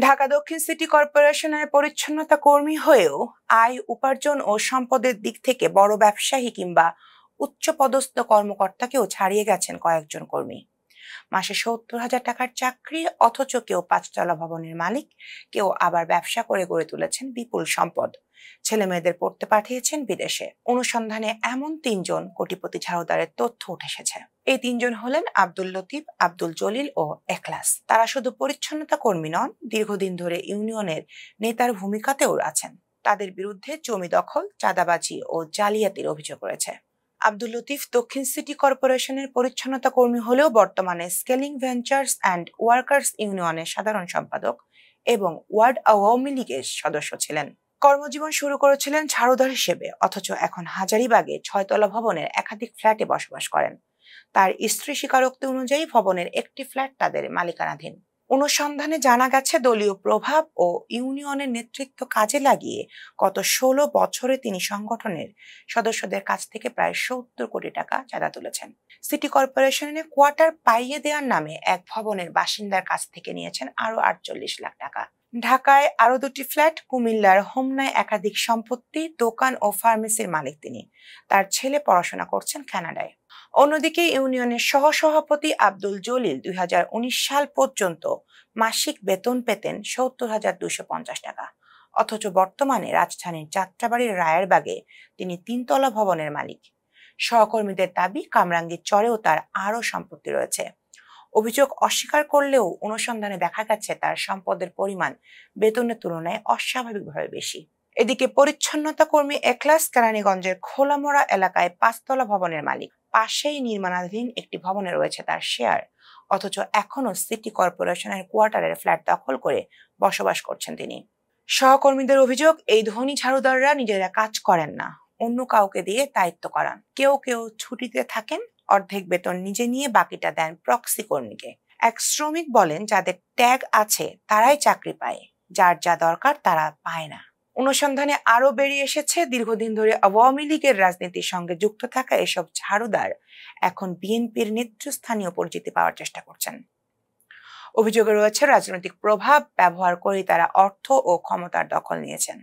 ঢাকা দক্ষিণ সিটি কর্পোরেশনের পরিচ্ছন্নতা কর্মী হয়েও আয় উপার্জন ও সম্পদের দিক থেকে বড় ব্যবসায়ী কিংবা উচ্চপদস্থ কর্মকর্তাকেও ছাড়িয়ে গেছেন কয়েকজন কর্মী। মাসে ৭০,০০০ টাকার চাকরি, অথচ কেউ ৫ তলা ভবনের মালিক, কেউ আবার ব্যবসা করে গড়ে তুলেছেন বিপুল সম্পদ। ছেলে মেয়েদের পড়তে পাঠিয়েছেন বিদেশে। অনুসন্ধানে এমন ৩ জন কোটিপতি ঝাড়ুদারের তথ্য উঠে এসেছে। এই ৩ জন হলেন আব্দুল লতিফ, আব্দুল জলিল ও এখলাস। তারা শুধু পরিচ্ছন্নতা কর্মী নন, দীর্ঘদিন ধরে ইউনিয়নের নেতার ভূমিকাতেও আছেন। তাদের বিরুদ্ধে জমি দখল, চাঁদাবাজি ও জালিয়াতির অভিযোগ রয়েছে। আব্দুল লতিফ দক্ষিণ সিটি কর্পোরেশনের পরিচ্ছন্নতা কর্মী হলেও বর্তমানে স্কেলিং ভেঞ্চার্স অ্যান্ড ওয়ার্কার্স ইউনিয়নের সাধারণ সম্পাদক এবং ওয়ার্ড আওয়ামী লীগের সদস্য ছিলেন। কর্মজীবন শুরু করেছিলেন ঝাড়ুদার হিসেবে, অথচ এখন হাজারীবাগে ৬ তলা ভবনের একাধিক ফ্ল্যাটে বসবাস করেন। তার স্ত্রী স্বীকারোক্তি অনুযায়ী ভবনের একটি ফ্ল্যাট তাদের মালিকানাধীন। অনুসন্ধানে জানা গেছে, দলীয় প্রভাব ও ইউনিয়নের নেতৃত্ব কাজে লাগিয়ে গত ১৬ বছরে তিনি সংগঠনের সদস্যদের কাছ থেকে প্রায় ৭০ কোটি টাকা চাঁদা তুলেছেন। সিটি কর্পোরেশনের কোয়ার্টার পাইয়ে দেওয়ার নামে এক ভবনের বাসিন্দার কাছ থেকে নিয়েছেন আরো ৪৮ লাখ টাকা। ঢাকায় আরো ২টি ফ্ল্যাট, কুমিল্লার হোমনায় একাধিক সম্পত্তি, দোকান ও ফার্মেসির মালিক তিনি। তার ছেলে পড়াশোনা করছেন কানাডায়। অন্যদিকে ইউনিয়নের সহসভাপতি আব্দুল জলিল ২০১৯ সাল পর্যন্ত মাসিক বেতন পেতেন ৭০,২৫০ টাকা, অথচ বর্তমানে রাজধানীর যাত্রাবাড়ির রায়েরবাগে তিনি ৩ তলা ভবনের মালিক। সহকর্মীদের দাবি, কামরাঙ্গীর চরেও তার আরও সম্পত্তি রয়েছে। অভিযোগ অস্বীকার করলেও অনুসন্ধানে দেখা গেছে তার সম্পদের পরিমাণ বেতনের তুলনায় অস্বাভাবিকভাবে বেশি। এদিকে পরিচ্ছন্নতা কর্মী এখলাস কেরানীগঞ্জের খোলামোড়া এলাকায় ৫ তলা ভবনের মালিক। পাশেই নির্মাণাধীন একটি ভবনে রয়েছে তার শেয়ার, অথচ এখনো সিটি কর্পোরেশনের কোয়ার্টারের ফ্ল্যাট দখল করে বসবাস করছেন তিনি। সহকর্মীদের অভিযোগ, এই ধনী ঝাড়ুদাররা নিজেরা কাজ করেন না, অন্য কাউকে দিয়ে দায়িত্ব করান। কেউ কেউ ছুটিতে থাকেন, অর্ধেক বেতন নিজে নিয়ে বাকিটা দেন প্রক্সি কর্মীকে। এক শ্রমিক বলেন, যাদের ট্যাগ আছে তারাই চাকরি পায়, যার যা দরকার তারা পায় না। অনুসন্ধানে আরো বেরিয়ে এসেছে, দীর্ঘদিন ধরে আওয়ামী লীগের রাজনীতির সঙ্গে যুক্ত থাকা এসব ঝাড়ুদার এখন বিএনপির নেতৃস্থানীয় পরিচিতি পাওয়ার চেষ্টা করছেন। অভিযোগে রয়েছে রাজনৈতিক প্রভাব ব্যবহার করে তারা অর্থ ও ক্ষমতার দখল নিয়েছেন।